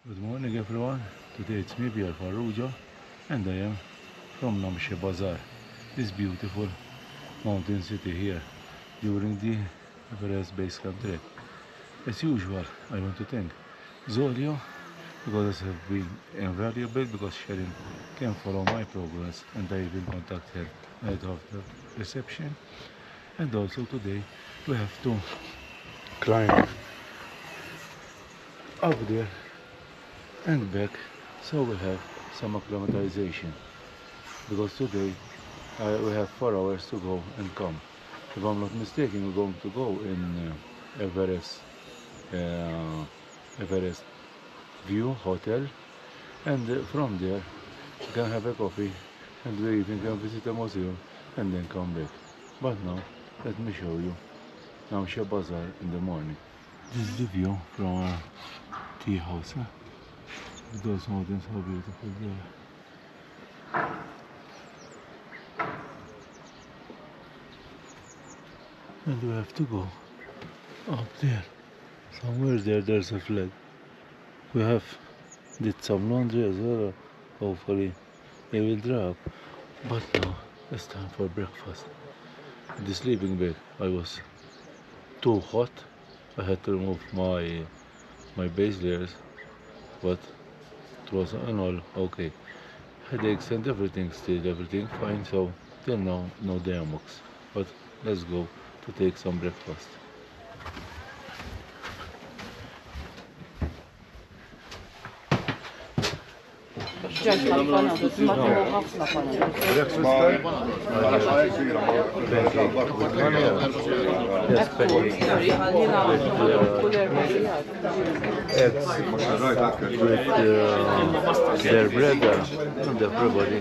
Good morning everyone, today it's me Pierre Farrugia and I am from Namche Bazaar, this beautiful mountain city here during the Everest base camp trek. As usual, I want to thank Zoleo because it has been invaluable because Sharon can follow my progress and I will contact her ahead of the reception. And also today we have to climb up there and back, so we have some acclimatization because today we have 4 hours to go and come. If I'm not mistaken, we're going to go in Everest View Hotel, and from there we can have a coffee and we even can visit a museum and then come back. But now let me show you Namche Bazaar in the morning. This is the view from our tea house. Those mountains are beautiful there. And we have to go up there. Somewhere there's a flag. We have did some laundry as well. Hopefully they will dry up. But now it's time for breakfast. In the sleeping bag I was too hot. I had to remove my base layers, but it was all okay. Headaches and everything, still everything fine, so till now no diamox. But let's go to take some breakfast. Breakfast Eggs with their bread and everybody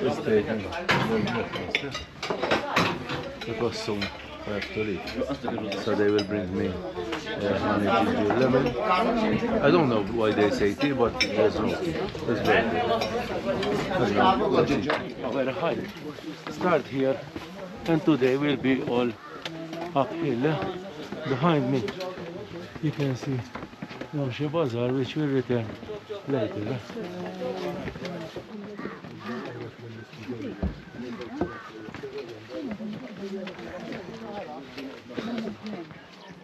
is taking breakfast. Because soon I have to leave, so they will bring me honey ginger lemon. I don't know why they say tea, but there's no. It's very good. Very high. Start here, and today will be all uphill. Behind me, you can see Namche Bazaar, which will return later.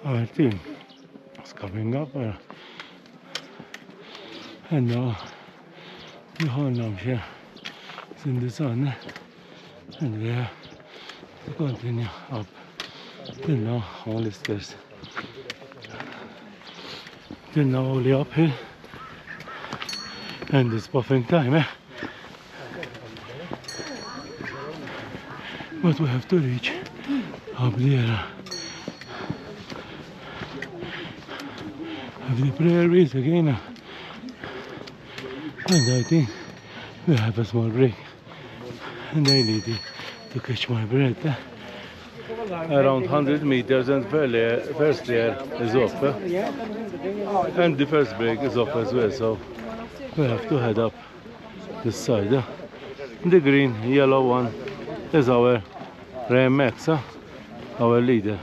Our team is coming up, and now the whole Namche is in the sun, and we have to continue up till now only stairs. Till now only uphill, and it's puffing time, but we have to reach up there. Have the prayer wheels again, and I think we have a small break, and I need to catch my breath. Around 100 meters and first layer is off, and the first break is off as well, so we have to head up this side. The green, yellow one is our Ram Max, our leader.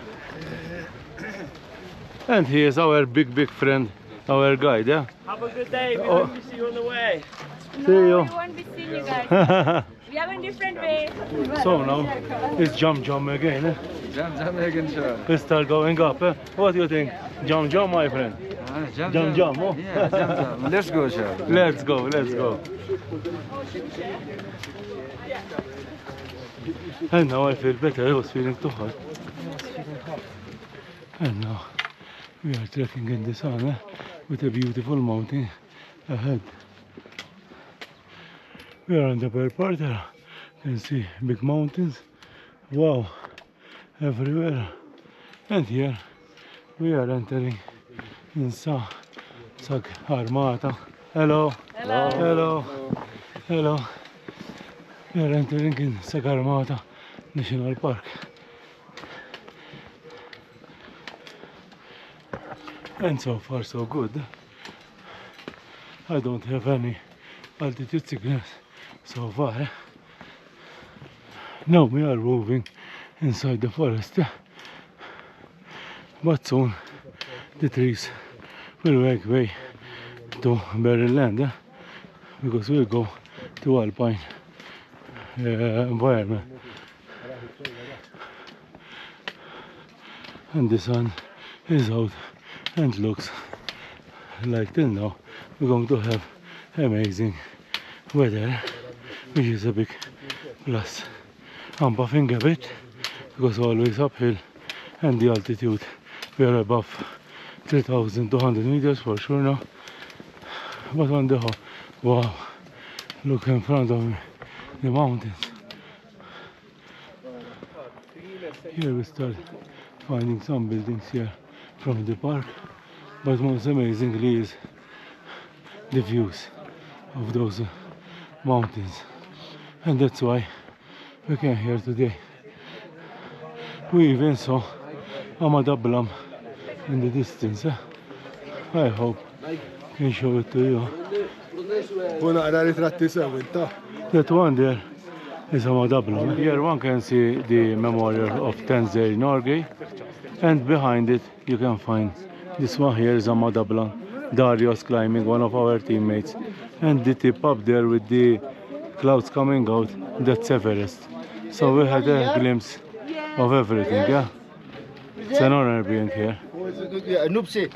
And he is our big friend, our guide. Have a good day. We hope to see you on the way. See you. We won't be seeing you guys. We have a different way. So now it's jump again. Jump again, sir. We start going up. What do you think? Jump, my friend. Jump. Oh. Yeah, jump. Let's go, sir. Let's go. And now I feel better. I was feeling too hot. And now we are trekking in the sun with a beautiful mountain ahead. We are on the upper part there. You can see big mountains. Wow, everywhere. And here we are entering in Sagarmatha. Hello. We are entering in Sagarmatha National Park. And so far so good. I don't have any altitude sickness so far. Now we are moving inside the forest, but soon the trees will make way to Maryland, because we'll go to Alpine environment. And the sun is out and looks like till now we're going to have amazing weather, which is a big plus. I'm buffing a bit because always uphill, and the altitude we are above 3,200 meters for sure now. But on the wow, look in front of me, the mountains. Here we start finding some buildings here from the park, but most amazingly is the views of those mountains, and that's why we came here today. We even saw Dablam in the distance. I hope I can show it to you. That one there is Dablam. Here one can see the memorial of Tenzei Norgay, and behind it you can find this one here is Dablam. Darius climbing, one of our teammates, and the tip up there with the clouds coming out, that's Everest. So we had a glimpse of everything, yeah? It's an honor being here. Nuptse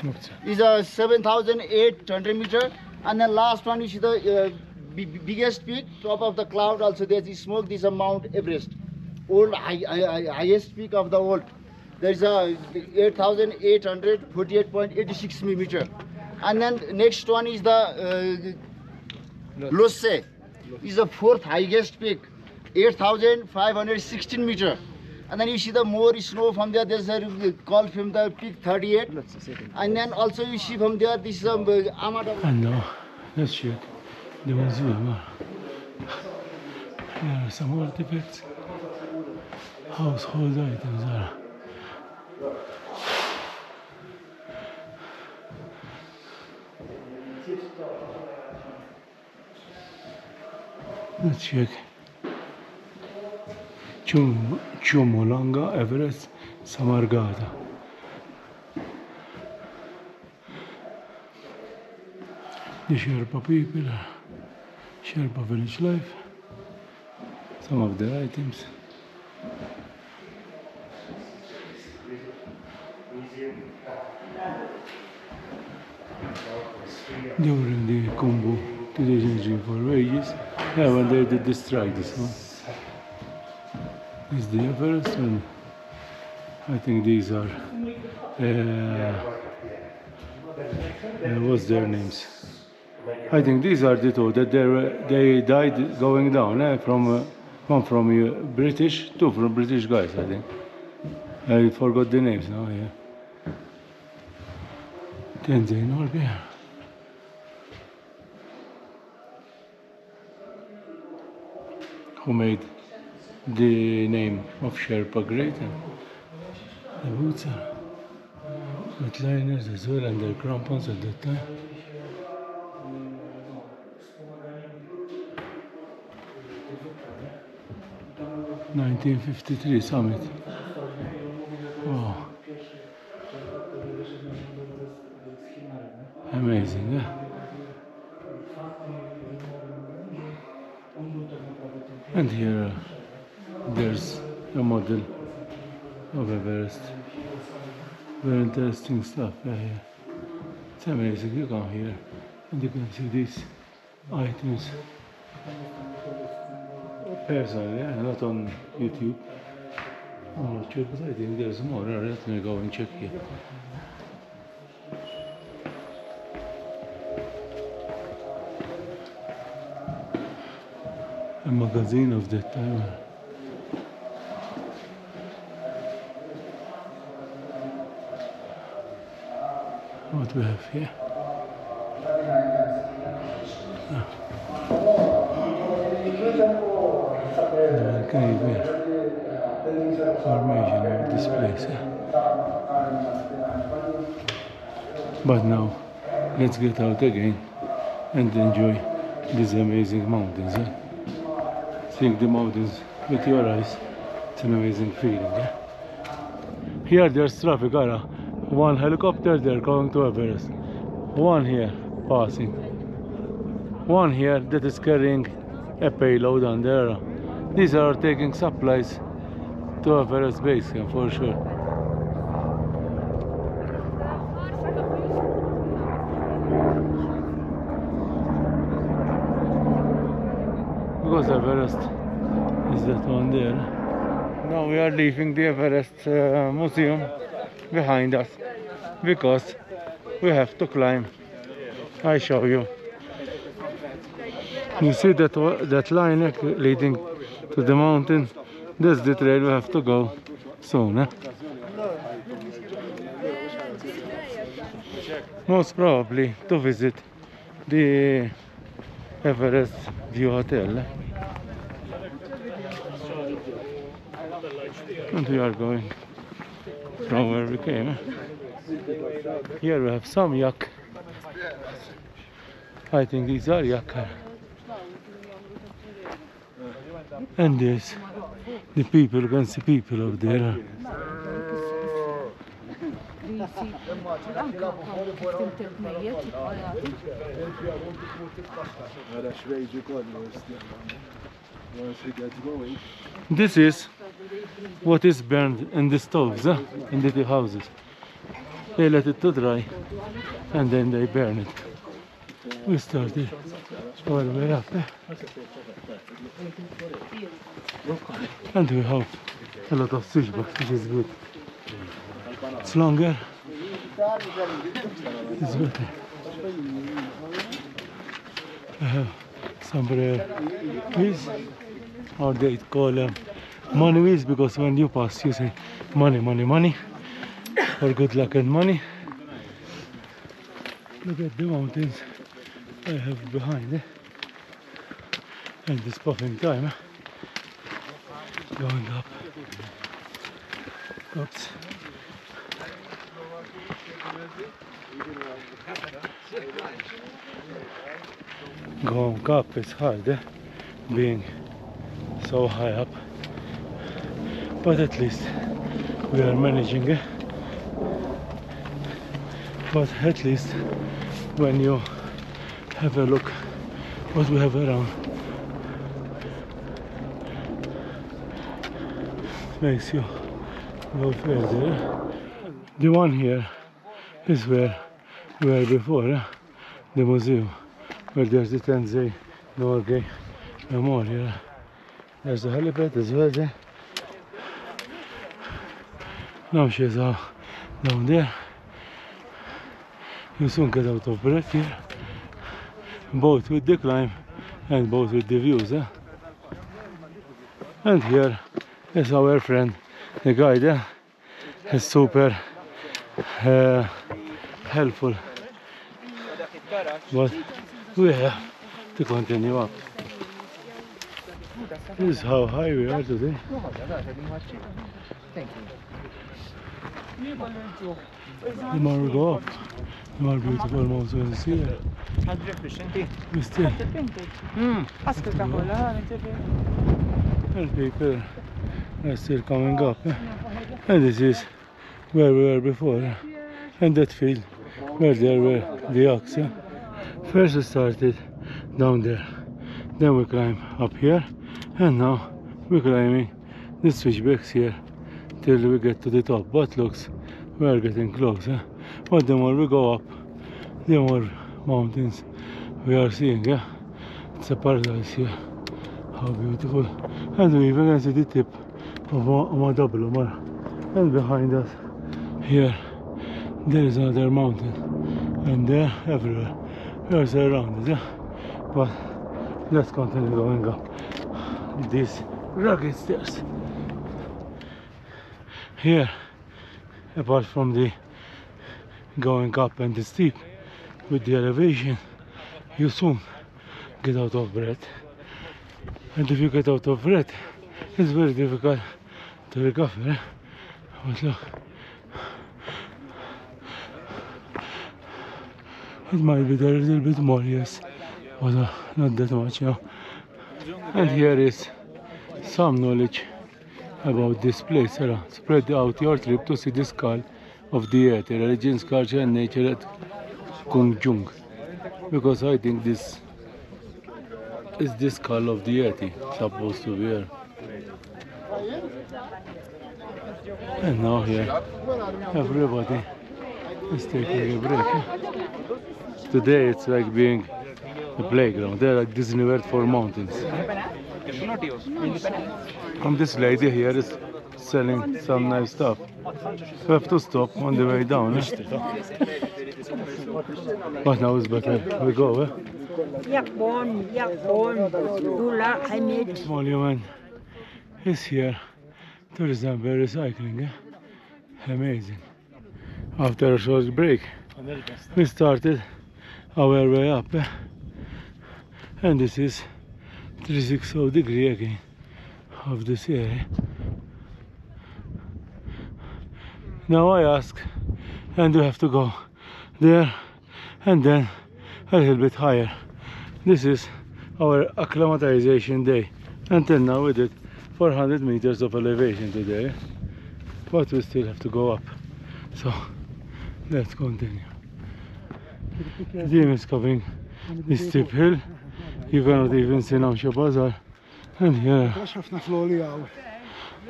is a 7,800 meter, and then last one is the biggest peak, top of the cloud. Also there's the smoke. This is a Mount Everest, old highest peak of the world. There's a 8,848.86 meter, and then next one is the Lhotse, is the fourth highest peak, 8,516 meter. And then you see the more snow from there. There's a call from the peak 38, and then also you see from there this is Amada. And now let's check the museum. There are some artifacts, household items are. Let's check Chumulanga Everest Sagarmatha. The Sherpa people, Sherpa village life, some of their items. During the Khumjung 2003 for wages, yeah, when they did the strike, this one is the Everest, and I think these are what's their names? I think these are the two that they died going down from one from British, two from British guys, I think. I forgot the names now. Yeah, Tenzei Norgay. Who made the name of Sherpa great, and the boots are with liners as well, and their crampons at that time. (1953) summit. Wow, amazing, yeah? And here there's a model of Everest. Very interesting stuff here. It's amazing. You come here and you can see these items. Personally, yeah, not on YouTube. I'm not sure, but I think there's more. Let me go and check here. A magazine of that time. What we have here? Formation of this place. But now, let's get out again and enjoy these amazing mountains. Seeing the mountains with your eyes, it's an amazing feeling. Here there's traffic, one helicopter there going to Everest, one here passing. one here that is carrying a payload on there. These are taking supplies to Everest base camp for sure. Because Everest is that one there. Now we are leaving the Everest Museum behind us because we have to climb. I show you. You see that line leading to the mountain? That's the trail we have to go soon. Most probably to visit the Everest View Hotel. And we are going from where we came. Here we have some yak. I think these are yak. And there's the people, you can see people over there. This is what is burned in the stoves, in the houses. They let it to dry and then they burn it. We started all the way up there. And we have a lot of switchbacks, which is good. It's longer. It's better. I have some prayer wheels, or they call them money wheels, because when you pass you say money, money, money, for good luck and money. Look at the mountains I have behind it. And this puffing time, going up. Oops. Going up is hard, being so high up, but at least we are managing it. But at least when you have a look what we have around, makes you go further. The one here is where we were before, the museum, where there's the Tenzei Norgay Memorial. There's a helipad as well there. Namche Bazaar down there. You soon get out of breath here, both with the climb and both with the views. And here is our friend, the guide. He's super helpful, but we have to continue up. This is how high we are today. The more we go up, the more beautiful mountains here. We still and people are still coming up. And this is where we were before, and that field where there were the ox. First we started down there, then we climb up here, and now we're climbing the switchbacks here till we get to the top. But looks, we're getting closer. But the more we go up, the more mountains we are seeing. It's a paradise here. How beautiful. And we even can see the tip of Dablam. And behind us here there is another mountain, and there everywhere we are surrounded. But let's continue going up these rugged stairs. Here, apart from the going up and the steep with the elevation, you soon get out of breath, and if you get out of breath it's very difficult to recover. But look, it might be there a little bit more, yes, but not that much, And here is some knowledge about this place. Spread out your trip to see the skull of the earth, religions, culture and nature at Khumjung, because I think this is this call of duty supposed to be here? And now here, everybody is taking a break. Today it's like being a playground. They're like Disney World for mountains. And this lady here is selling some nice stuff. We have to stop on the way down. But now it's better we go. This monument is here to resemble recycling. Amazing. After a short break, we started our way up, and this is 360 degree again of this area. Now I ask, and we have to go there and then a little bit higher. This is our acclimatization day. Until now we did 400 meters of elevation today, but we still have to go up. So let's continue. The team is coming this steep hill. You cannot even see Namche Bazaar. And here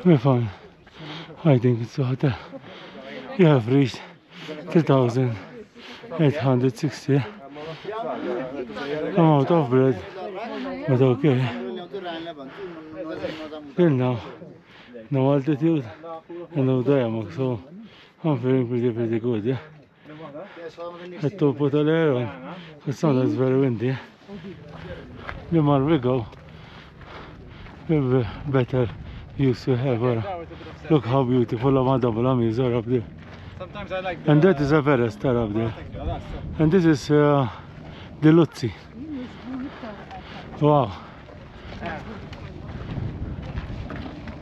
we found, I think it's a hotel. We have reached 3,860. I'm out of bread, but okay. Till now, no altitude and no diamond, so I'm feeling pretty good. Yeah? At top of the layer, the sun is very windy. The more we go, the better views we have. Look how beautiful Dablam is up there. And that is Everest up there. And this is the Lhotse. Wow.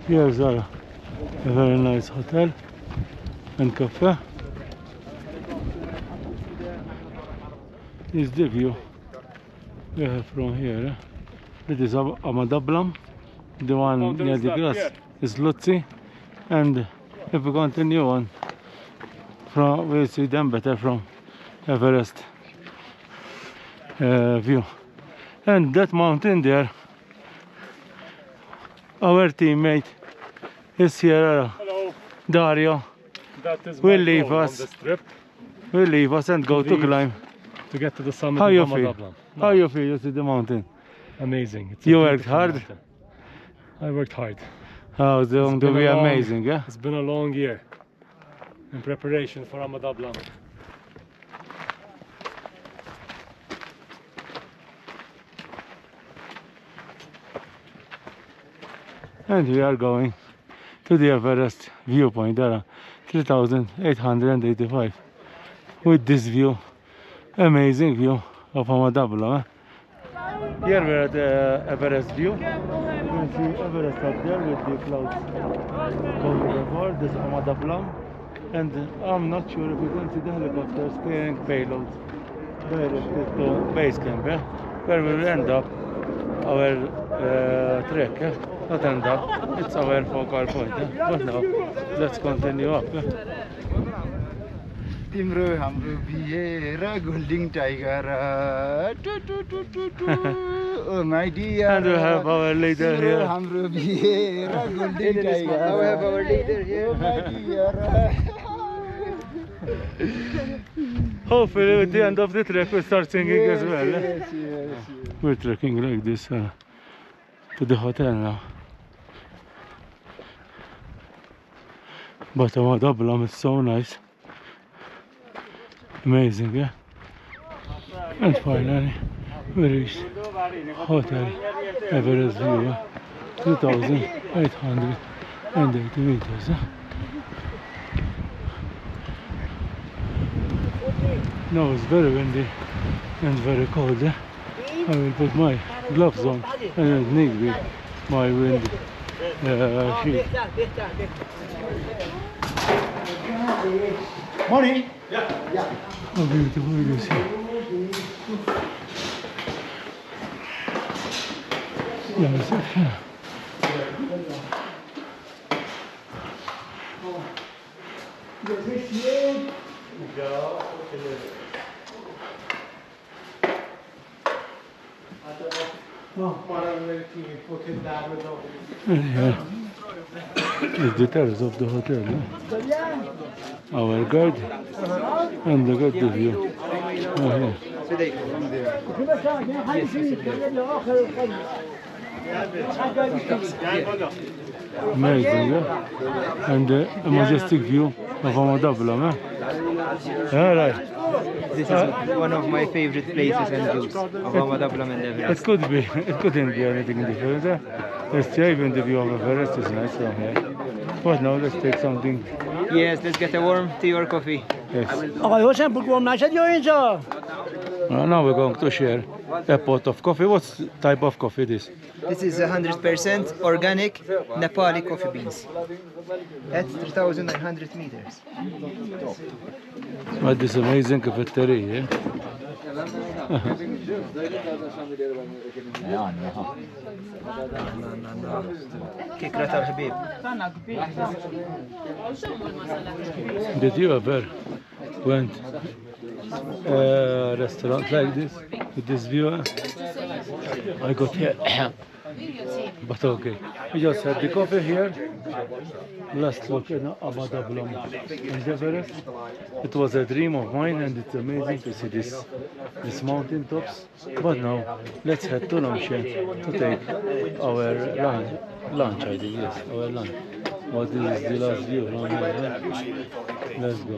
Here's a very nice hotel and cafe. This is the view we have from here. This is Dablam. The one near the grass is Lhotse. And if we continue on, we'll see them better from Everest view. And that mountain there, our teammate is here. Hello. Dario That is will my leave goal us. on this trip, We'll leave us and go to climb. to get to the summit How of you feel? Dablam. How you feel? You see the mountain. Amazing. It's a You worked beautiful hard? mountain. I worked hard. Oh, it's going to been be a long- amazing, yeah? It's been a long year in preparation for Dablam. And we are going to the Everest viewpoint. There are 3,885 with this view, amazing view of Dablam. Here we're at the Everest view. You can see Everest up there with the clouds going over. This is Dablam. And I'm not sure if you can see the helicopters carrying payloads directed to base camp, where we will end up our trek. Not end up, it's our focal point. But now, let's continue up. तिम्रो हाम्रो बिहे र golden tiger oh my dear And we have our leader here. हाम्रो बिहे र golden tiger we have our leader here my dear Hopefully at the end of the trek we start singing as well. yes. We're trekking like this to the hotel now. But Dablam is so nice. Amazing, yeah? And finally we reached Hotel Everest View, 2,880 meters. Now it's very windy and very cold. I will put my gloves on and need be my wind sheet. Morning. How beautiful it is here. Yeah, reception. Here is the terrace of the hotel. Our guide, and look at the view. Oh, here. Amazing, yeah? And a majestic view of Dablam, yeah, right. This is one of my favorite places and views of Dablam and Everest. It could be, it couldn't be anything different. Let's try even the view of Everest is nice from here. But now let's take something. Yes, let's get a warm tea or coffee. Yes. Now we're going to share a pot of coffee. What type of coffee this? This is 100% organic Nepali coffee beans at 3,900 meters. But this amazing cafeteria, Kikra tal-ħbib. Did you ever went a restaurant like this with this view? I got here, but okay. We just had the coffee here. Let's look at Dablam and Everest. It was a dream of mine, and it's amazing to see this mountain tops. But now let's head to Namche to take our lunch. I think yes, our lunch. But this is the last view from here. Let's go.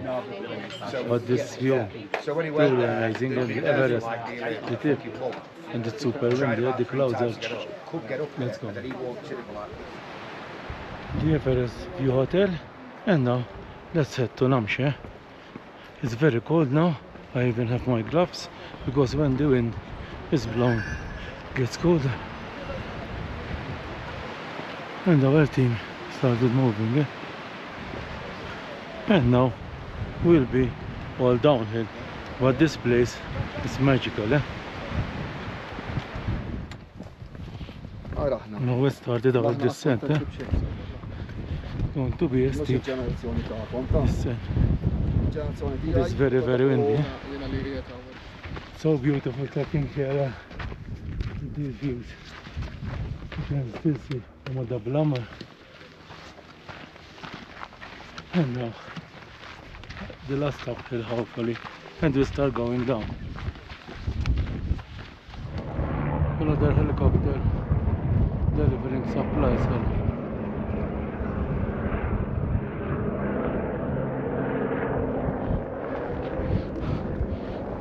But this view truly amazing, and the Everest, the tip, and it's super windy. The clouds are. Let's go. The Everest View Hotel, and now let's head to Namche. It's very cold now. I even have my gloves because when the wind is blowing, it gets colder. And our team started moving, and now we'll be all downhill. But this place is magical, Now we started our descent, Going to be a steep descent. It is very, very windy. So beautiful taking here these views. You can still see Dablam. And now the last uphill, hopefully, and we start going down. Another helicopter delivering supplies.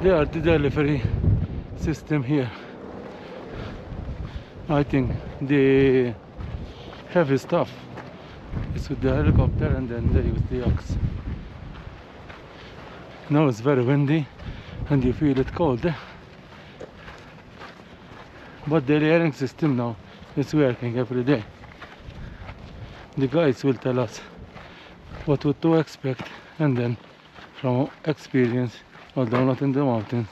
They are the delivery system here. I think the heavy stuff is with the helicopter, and then they use the ox. Now it's very windy and you feel it cold, but the layering system now is working every day. The guides will tell us what to expect, and then from experience, although not in the mountains,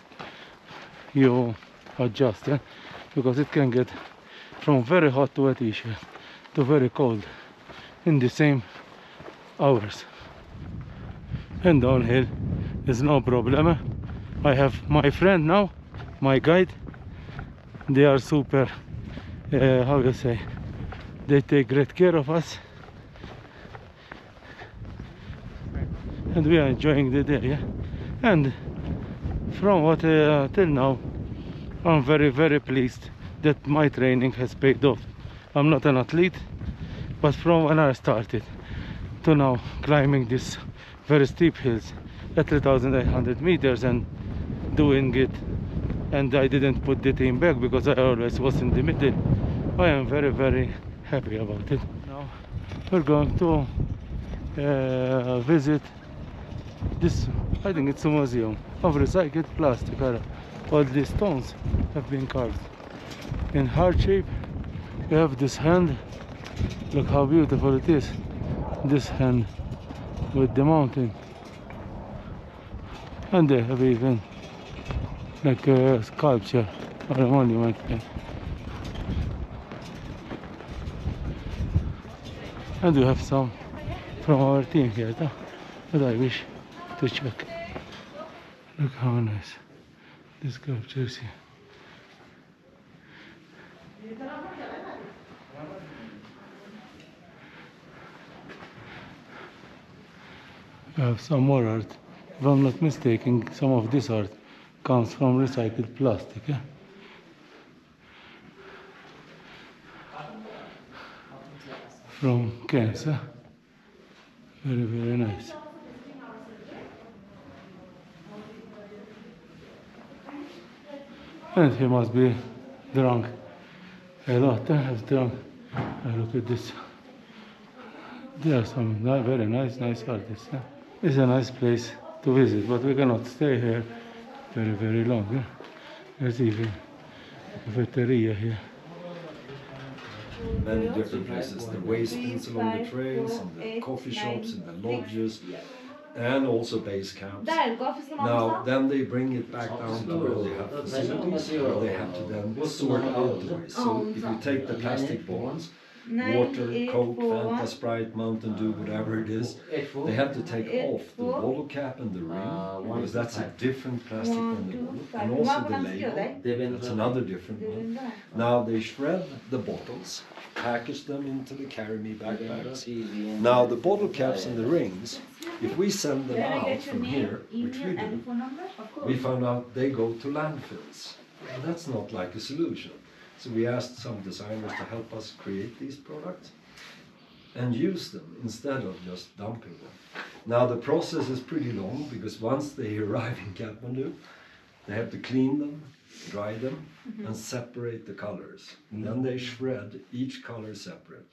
you adjust, because it can get from very hot to a t-shirt to very cold in the same hours. And downhill is no problem. I have my friend now, my guide. They are super, how you say, they take great care of us, and we are enjoying the day, and from what till now, I'm very, very pleased that my training has paid off. I'm not an athlete, but from when I started to now climbing these very steep hills at 3,800 meters and doing it, and I didn't put the team back because I always was in the middle, I am very, very happy about it. Now we're going to visit this, I think it's a museum of recycled plastic. All these stones have been carved in heart shape. We have this hand, look how beautiful it is, this hand with the mountain, and they have even like a sculpture or a monument. And we have some from our team here, but I wish to check. Look how nice this sculpture is here. We have some more art. If I'm not mistaken, some of this art comes from recycled plastic. Yeah? From cans. Very, very nice. And he must be drunk a lot. Has drunk. Look at this. There are some very nice artists. It's a nice place to visit, but we cannot stay here very, very long. There's even a cafeteria here. Many different places, the wastings along the trails, and the coffee shops, and the lodges, and also base camps. Now, then they bring it back down to where they have facilities, where they have to then sort out the waste. So if you take the plastic bottles, water, Coke, Fanta, Sprite, Mountain Dew, whatever it is, they have to take off the bottle cap and the ring, because that's a different plastic than the bottle, and also the label, that's another different one. Now they shred the bottles, package them into the carry-me backpacks. Now the bottle caps and the rings, if we send them out from here, which we do, we found out they go to landfills. And that's not like a solution. So we asked some designers to help us create these products and use them instead of just dumping them. Now the process is pretty long, because once they arrive in Kathmandu, they have to clean them, dry them, and separate the colors. And then they shred each color separate.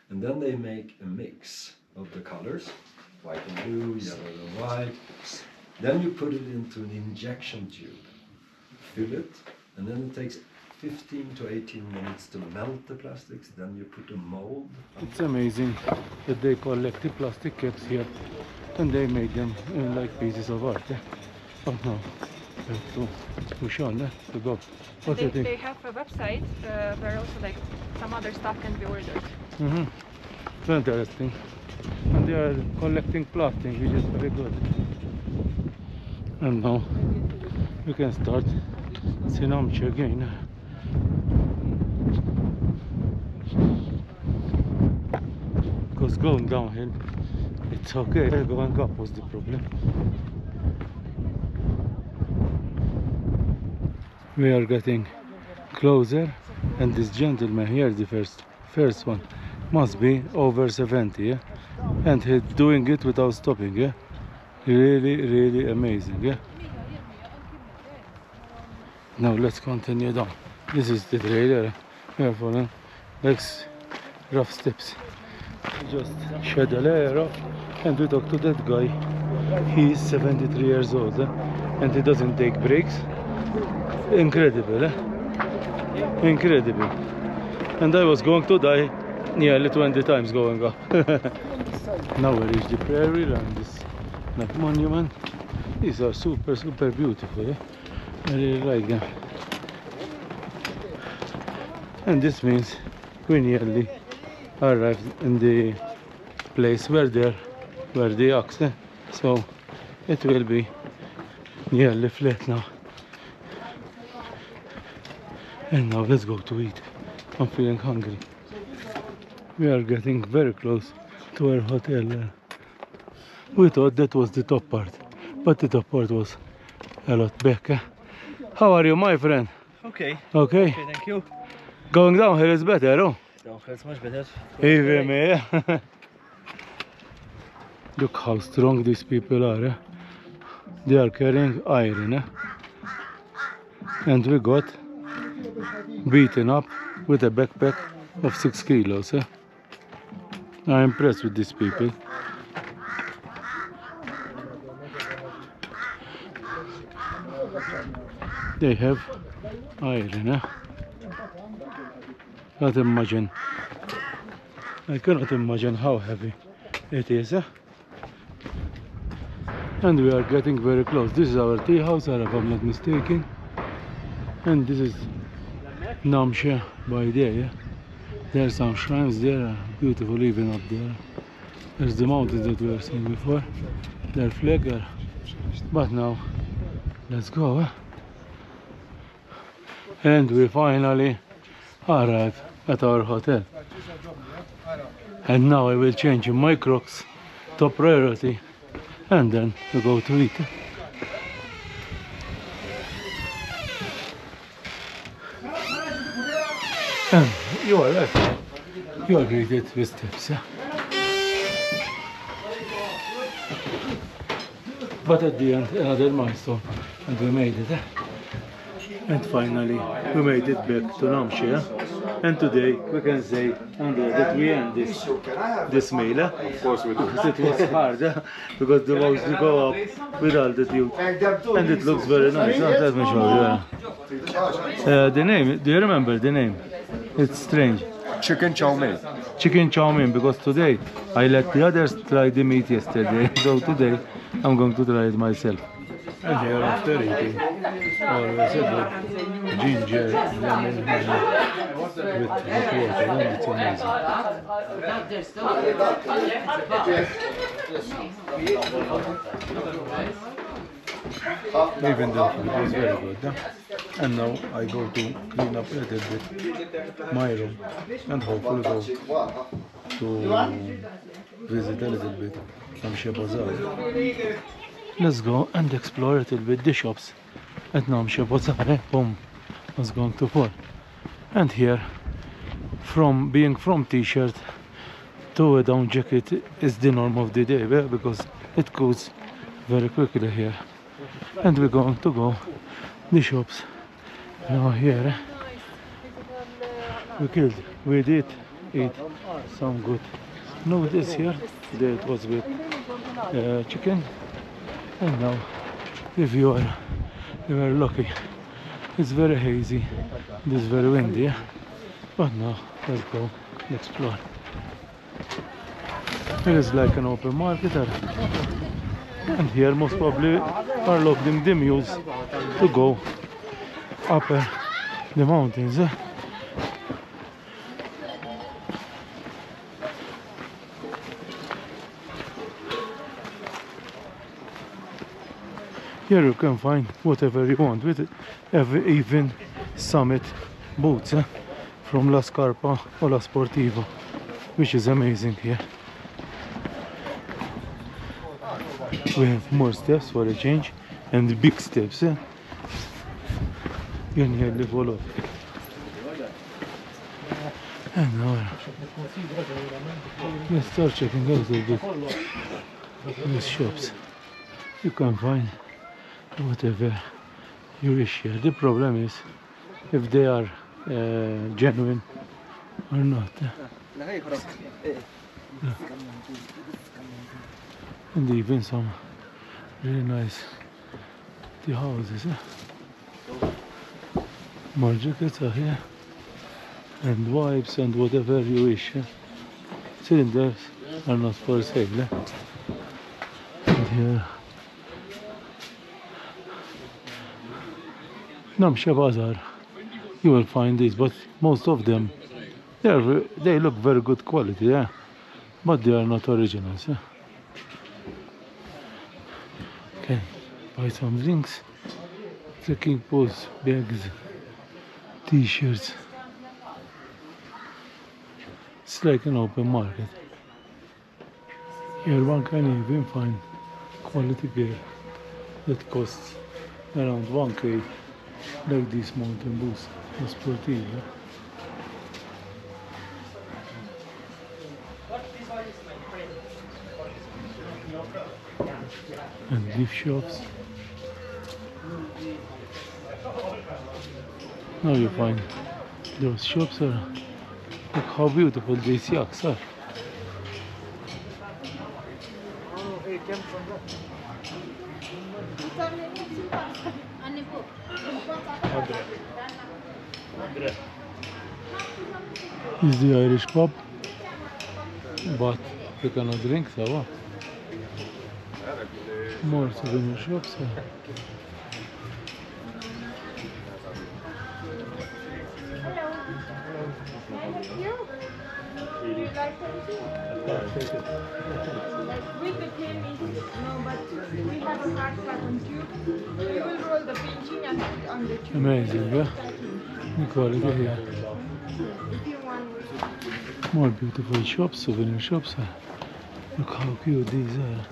And then they make a mix of the colors, white and blue, yellow and white. Then you put it into an injection tube, fill it, and then it takes 15 to 18 minutes to melt the plastics, then you put a mold. It's amazing that they collect the plastic caps here and they make them like pieces of art. But now we have to push on to go. What do you think? They have a website where also like some other stuff can be ordered. It's interesting. And they are collecting plastic, which is very good. And now we can start Namche again. Because going downhill, it's okay. Going up was the problem. We are getting closer, and this gentleman here, the first one, must be over 70, yeah? And he's doing it without stopping, yeah? Really amazing, yeah? Now let's continue down. This is the trailer. We are following like rough steps. We just shed a layer off, and we talked to that guy. He is 73 years old, and he doesn't take breaks. Incredible, incredible. And I was going to die nearly 20 times going up. Now we reach the prairie and this like monument. These are super beautiful. I really like them. And this means we nearly arrived in the place where the ox. So it will be nearly flat now. And now let's go to eat. I'm feeling hungry. We are getting very close to our hotel. We thought that was the top part, but the top part was a lot back. How are you, my friend? Okay. Okay. Okay, thank you. Going down here is better, oh? Downhill is much better. Even me. Look how strong these people are. They are carrying iron. And we got beaten up with a backpack of 6 kilos. I'm impressed with these people. They have iron. I cannot imagine how heavy it is. And we are getting very close. This is our tea house, if I'm not mistaken. And this is Namche by there. There are some shrines there, beautiful even up there. There's the mountains that we were seeing before. They're flag. But now, let's go. And we finally arrive at our hotel. And now I will change my Crocs, top priority, and then we go to eat. And you are right. You are greeted with tips, yeah? But at the end, another milestone, and we made it. And finally, we made it back to Namche. And today, we can say that we end this meal. Of course we do. Because it was hard, because the roads you go up with altitude. And it looks very nice. Let me show you. The name, do you remember the name? It's strange. Chicken chow mein. Chicken chow mein, because today I let the others try the meat yesterday. So today I'm going to try it myself. And here after eating, always a good ginger, lemon, honey with hot water, and it's amazing. Even the food was very good. And now I go to clean up a little bit my room and hopefully go to visit a little bit Namche Bazaar. Let's go and explore a little bit the shops at Namche Bazaar. Boom, was going to fall. And here, from being from t-shirt to a down jacket is the norm of the day, because it goes very quickly here. And we're going to go the shops now here. We did eat some good noodles here. Today it was with chicken. And now, if you are lucky, it's very hazy, it's very windy, but now let's go and explore. It is like an open market, and here most probably are loading the mules to go up the mountains. Here you can find whatever you want with it, even summit boots from La Scarpa or La Sportivo, which is amazing here. We have more steps for a change, and big steps. You can nearly fall off. And now let's start checking out a bit these shops. You can find whatever you wish here. The problem is if they are genuine or not. And even some really nice the houses. More jackets are here, and wipes and whatever you wish. Cylinders are not for sale. And here Namche Bazaar, you will find these, but most of them they look very good quality, but they are not originals. Okay, buy some drinks, trekking poles, bags, t-shirts. It's like an open market. Here one can even find quality gear that costs around 1K. Like these mountain boots, sportive. And gift shops. Now you find those shops are, look how beautiful these yaks are. This is the Irish pub, but you cannot drink, so what? More souvenir shops. With the cream is no, but we have a hard cotton tube. We will roll the pinching and put on the tube. Amazing, yeah? The quality here. More beautiful shops, souvenir shops. Look how cute these are.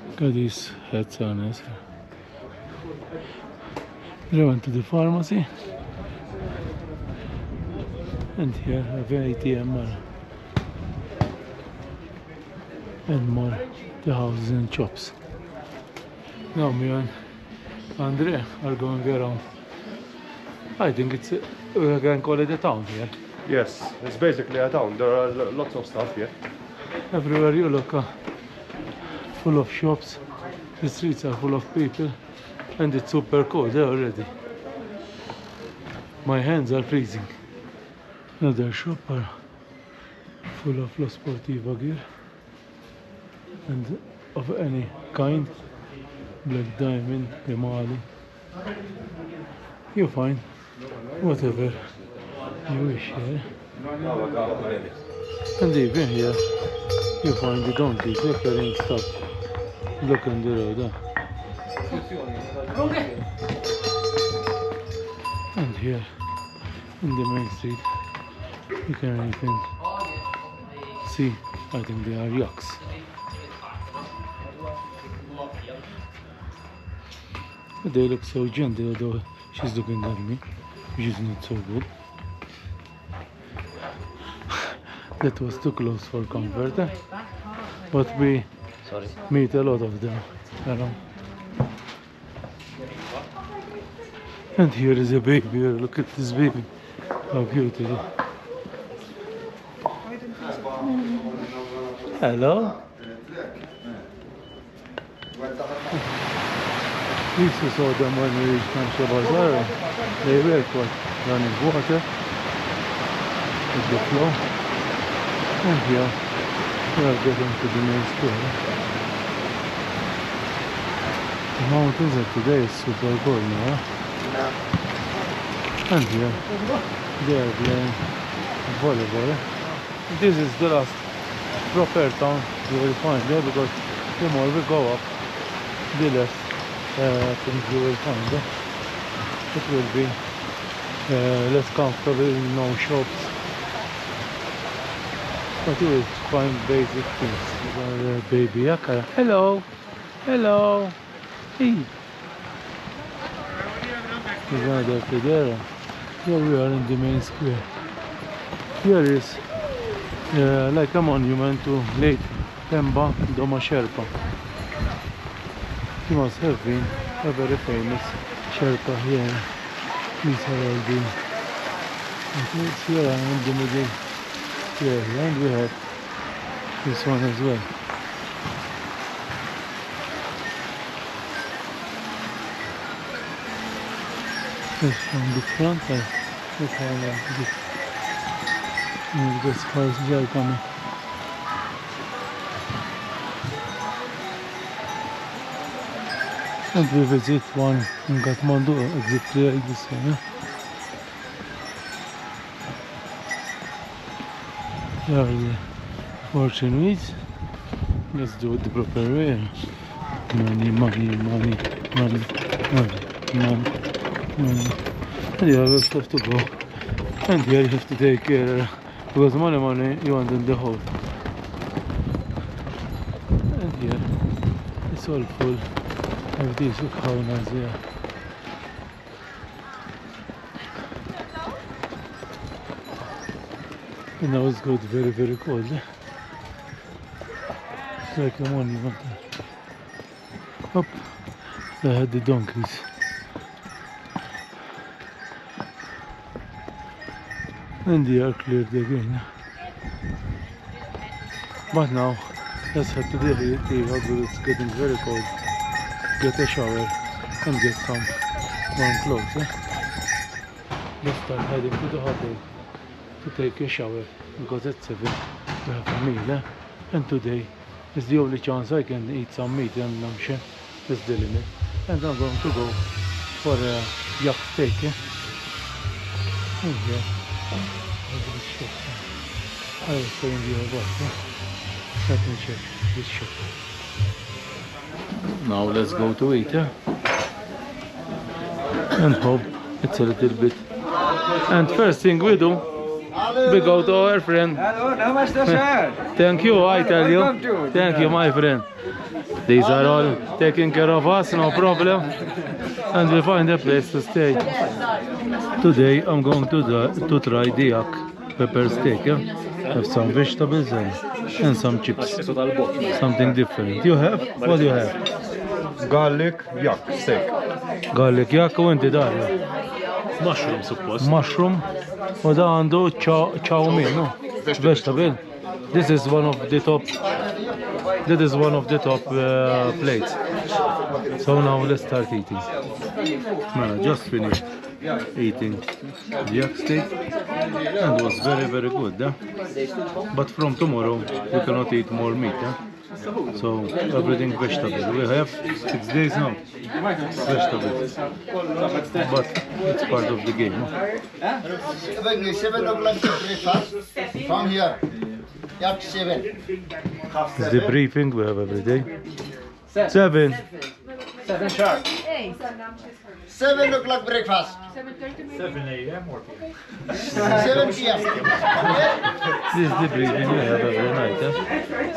Look at these hats are nice. I went to the pharmacy, and here a very ATM and more the houses and shops. Now me and Andre are going around. I think it's we can call it a town here. Yes, it's basically a town. There are lots of stuff here. Everywhere you look, full of shops. The streets are full of people, and it's super cold there already. My hands are freezing. Another shop are full of La Sportiva gear and of any kind. Black diamond, Gemali. You find whatever you wish here. And even here you find the donkeys, they're carrying stuff. Look on the road. And here in the main street you can even see, I think they are yaks. They look so gentle, although she's looking at me, which is not so good. That was too close for comfort, but we meet a lot of them around. And here is a baby. Look at this baby, how cute it is. Hello. We saw them when we reached Namche Bazaar. They were caught running water with the flow. And here we are getting to the main square. The mountains are today is super cold now. And here they are playing volleyball. This is the last proper town you will find there, because the more we go up, the less things you will find. It will be less comfortable, no shops, but you will find basic things. Baby yakara. Hello, hello, hey. There's another pedera. Here we are in the main square. Here is like a monument to late Temba Doma Sherpa. He must have been a very famous Sherpa here. These are all the it's here in the middle here, and we have this one as well. This from the front, look how this cars are coming. And we visit one in Kathmandu, exactly like this one. Here are the fortune weeds. Let's do it the proper way. Money, money, money, money, money, money, money. And here we have to go. And here you have to take care, because money, you want in the hole. And here it's all full. Of these, look how nice they are. And now it's got very, very cold. It's like a monument. Up, they had the donkeys. And they are cleared again. But now, let's head to the hotel because it's getting very cold. Get a shower and get some warm clothes. Let's start heading to the hotel to take a shower, because at 7 we have a meal. And today is the only chance I can eat some meat in Namche. That's the limit. And I'm going to go for a yak steak. And here, I was telling you about. Let me check this shop. Now let's go to eat, and hope it's a little bit. And first thing we do, we go to our friend. Hello, namaste, sir. Thank you, I tell you. Welcome to- Thank you, my friend. These are all taking care of us, no problem. And we find a place to stay. Today I'm going to try the yak pepper steak, have some vegetables and some chips. Something different. You have? What do you have? Garlic yak steak. Garlic yak u inti dar. Mushroom suppost. Mushroom. U da għandu chow mein, no? Vegetable. This is one of the top. That is one of the top plates. So now let's start eating. Man, I just finished eating the yak steak and was very good. But from tomorrow we cannot eat more meat. So everything vegetable. We have 6 days now. Vegetables. But it's part of the game. 7 o'clock breakfast from here. At 7. It's the briefing we have every day. 7. 7 sharp. 7 o'clock breakfast. 7 a.m. or p.m. 7 p.m. This is the briefing we have every night.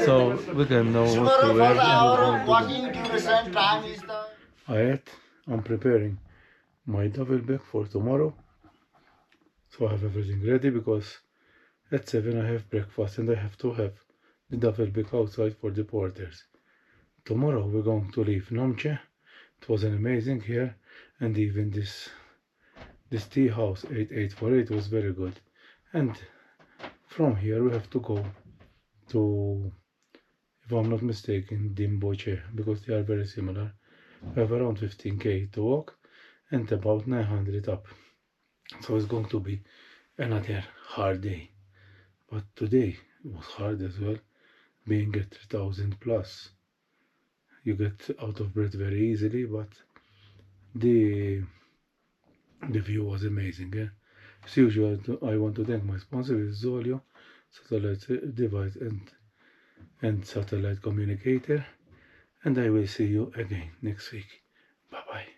So we can know what to Tomorrow wear. for the hour And of walking duration time is the... I'm preparing my double bag for tomorrow. So I have everything ready because at 7 I have breakfast and I have to have the duffel bag outside for the porters. Tomorrow we're going to leave Namche. It was an amazing here, and even this tea house 8848 was very good. And from here we have to go to, if I'm not mistaken, Taboche, because they are very similar. We have around 15k to walk and about 900 up. So it's going to be another hard day. But today was hard as well, being at 3000 plus. You get out of breath very easily, but the view was amazing. As usual, I want to thank my sponsor, Zoleo, satellite device and satellite communicator. And I will see you again next week. Bye bye.